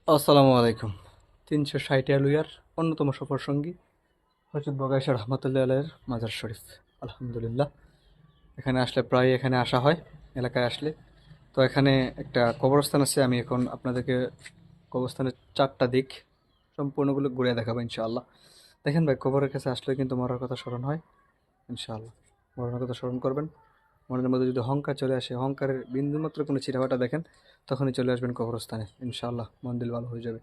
আসসালামু আলাইকুম। 360 আলুয়ার অন্যতম সফর সঙ্গী হজরত বগাইশা রহমতুল্লাহ আলাইয়ের মাজার শরীফ। আলহামদুলিল্লাহ, এখানে আসলে প্রায় এখানে আসা হয় এলাকায় আসলে। তো এখানে একটা কবরস্থান আছে, আমি এখন আপনাদেরকে কবরস্থানের 4টা দিক সম্পূর্ণগুলো ঘুরে দেখাবো ইনশাআল্লাহ। দেখেন ভাই, কবরের কাছে আসলে কিন্তু মরার কথা স্মরণ হয় ইনশাআল্লাহ। মরণের কথা স্মরণ করবেন। মনের মধ্যে যদি অহংকার চলে আসে, অহংকারের বিন্দুমাত্র কোনো চিরাভাটা দেখেন, তখনই চলে আসবেন কবরস্থানে ইনশাআল্লাহ, মন দিল ভালো হয়ে যাবে।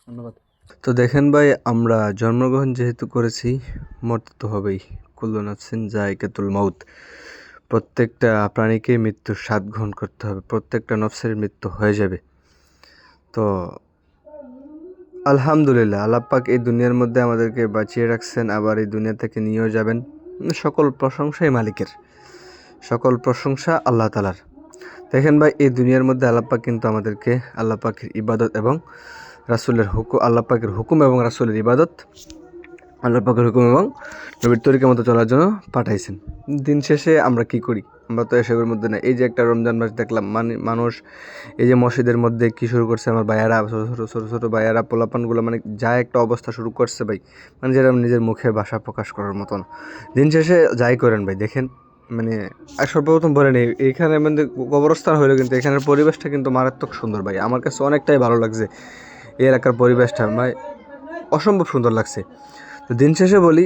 ধন্যবাদ। তো দেখেন ভাই, আমরা জন্মগ্রহণ যেহেতু করেছি, মরতে তো হবেই। কুল্লু নাফসিন যায়কাতুল মাউত। প্রত্যেকটা প্রাণীকে মৃত্যুর স্বাদ গ্রহণ করতে হবে, প্রত্যেকটা নফসের মৃত্যু হয়ে যাবে। তো আলহামদুলিল্লাহ, আল্লাহ পাক এই দুনিয়ার মধ্যে আমাদেরকে বাঁচিয়ে রাখছেন, আবার এই দুনিয়া থেকে নিয়েও যাবেন। সকল প্রশংসাই মালিকের, সকল প্রশংসা আল্লাহ তালার। দেখেন ভাই, এই দুনিয়ার মধ্যে আল্লাহ পাক কিন্তু আমাদেরকে আল্লাহ পাকের ইবাদত এবং রাসূলের হুকুম, আল্লাহ পাকের হুকুম এবং রাসূলের ইবাদত, আল্লাহ পাকের হুকুম এবং নবীর তরিকা মতো চলার জন্য পাঠাইছেন। দিন শেষে আমরা কি করি? আমরা তো এসবের মধ্যে না। এই যে একটা রমজান মাস দেখলাম, মানুষ এই যে মসজিদের মধ্যে কি শুরু করছে, আমার ভাইয়ারা, ছোটো ভাইয়ারা, পোলাপানগুলো, মানে যা একটা অবস্থা শুরু করছে ভাই, মানে যেটা নিজের মুখে ভাষা প্রকাশ করার মতন। দিন শেষে যাই করেন ভাই, দেখেন মানে সর্বপ্রথম বলে নেই, এইখানে মানে কবরস্থান হইলো, কিন্তু এখানের পরিবেশটা কিন্তু মারাত্মক সুন্দর ভাই। আমার কাছে অনেকটাই ভালো লাগছে এই এলাকার পরিবেশটা, ভাই অসম্ভব সুন্দর লাগছে। তো দিন শেষে বলি,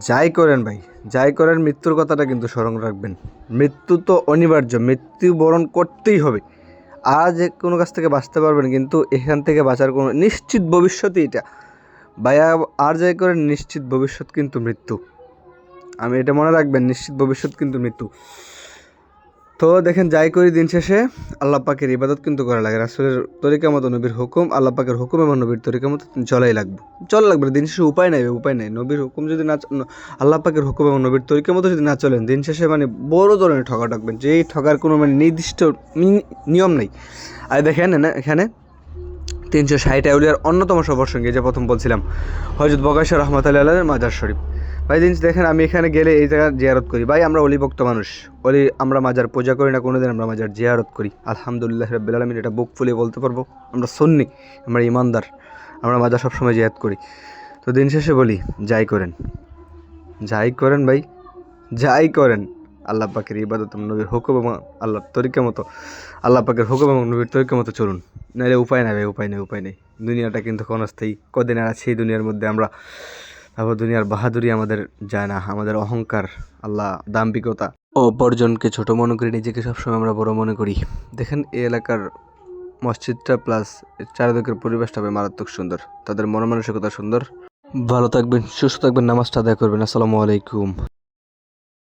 যাই করেন ভাই, যাই করেন, মৃত্যুর কথাটা কিন্তু স্মরণ রাখবেন। মৃত্যু তো অনিবার্য, মৃত্যু বরণ করতেই হবে। আজ কোনো কাছ থেকে বাঁচতে পারবেন, কিন্তু এখান থেকে বাঁচার কোনো নিশ্চিত ভবিষ্যৎই এটা ভাইয়া। আর যাই করেন, নিশ্চিত ভবিষ্যৎ কিন্তু মৃত্যু। আমি এটা মনে রাখবেন, নিশ্চিত ভবিষ্যৎ কিন্তু মৃত্যু। তো দেখেন, যাই করি দিন শেষে আল্লাহ পাকের ইবাদত কিন্তু করা লাগে, রাসূলের তরিকা মতো, নবীর হুকুম, আল্লাহ পাকের হুকুম এবং নবীর তরিকা মতো চলাই লাগবে, লাগবে। দিন শেষে উপায় নাই, উপায় নাই। নবীর হুকুম যদি না, আল্লাহ পাকের হুকুম এবং নবীর তরিকা মতো যদি না চলেন, দিন শেষে মানে বড় ধরনের ঠকা ঠকবেন, যে এই ঠকার কোনো মানে নির্দিষ্ট নিয়ম নেই। আর দেখেন না এখানে 360 আউলিয়ার অন্যতম সফর সঙ্গী, যে প্রথম বলছিলাম, হযরত বগাইশা রহমতুল্লাহ আলাইহির মাজার শরীফ। ভাই দিন দেখেন, আমি এখানে গেলে এই জায়গার জিয়ারত করি। ভাই আমরা অলিভক্ত মানুষ, আমরা মাজার পূজা করি না কোনোদিন, আমরা মাজার জিয়ারত করি। আলহামদুলিল্লাহ রাব্বিল আলামিন, এটা বুক ফুলিয়ে বলতে পারবো। আমরা সুন্নি, আমরা ইমানদার, আমরা মাজার সবসময় জিয়ারত করি। তো দিন শেষে বলি, যাই করেন, যাই করেন ভাই, যাই করেন, আল্লাহ পাকের ইবাদত নবীর হুকুম এবং আল্লাহর তরিকা মতো, আল্লাহ পাকের হুকুম এবং নবীর তরিকা মতো চলুন। নাহলে উপায় নাই ভাই, উপায় নেই, উপায় নেই। দুনিয়াটা কিন্তু ক্ষণস্থায়ী, কদিন আর আছে এই দুনিয়ার মধ্যে আমরা। তারপর দুনিয়ার বাহাদুরি আমাদের যায় না, আমাদের অহংকার, আল্লাহ দাম্ভিকতা, অপরজনকে ছোট মনে করি, নিজেকে সবসময় আমরা বড় মনে করি। দেখেন এই এলাকার মসজিদটা প্লাস চারিদিকের পরিবেশটা হবে মারাত্মক সুন্দর, তাদের মন মানসিকতা সুন্দর। ভালো থাকবেন, সুস্থ থাকবেন, নামাজটা আদায় করবেন। আসসালামু আলাইকুম।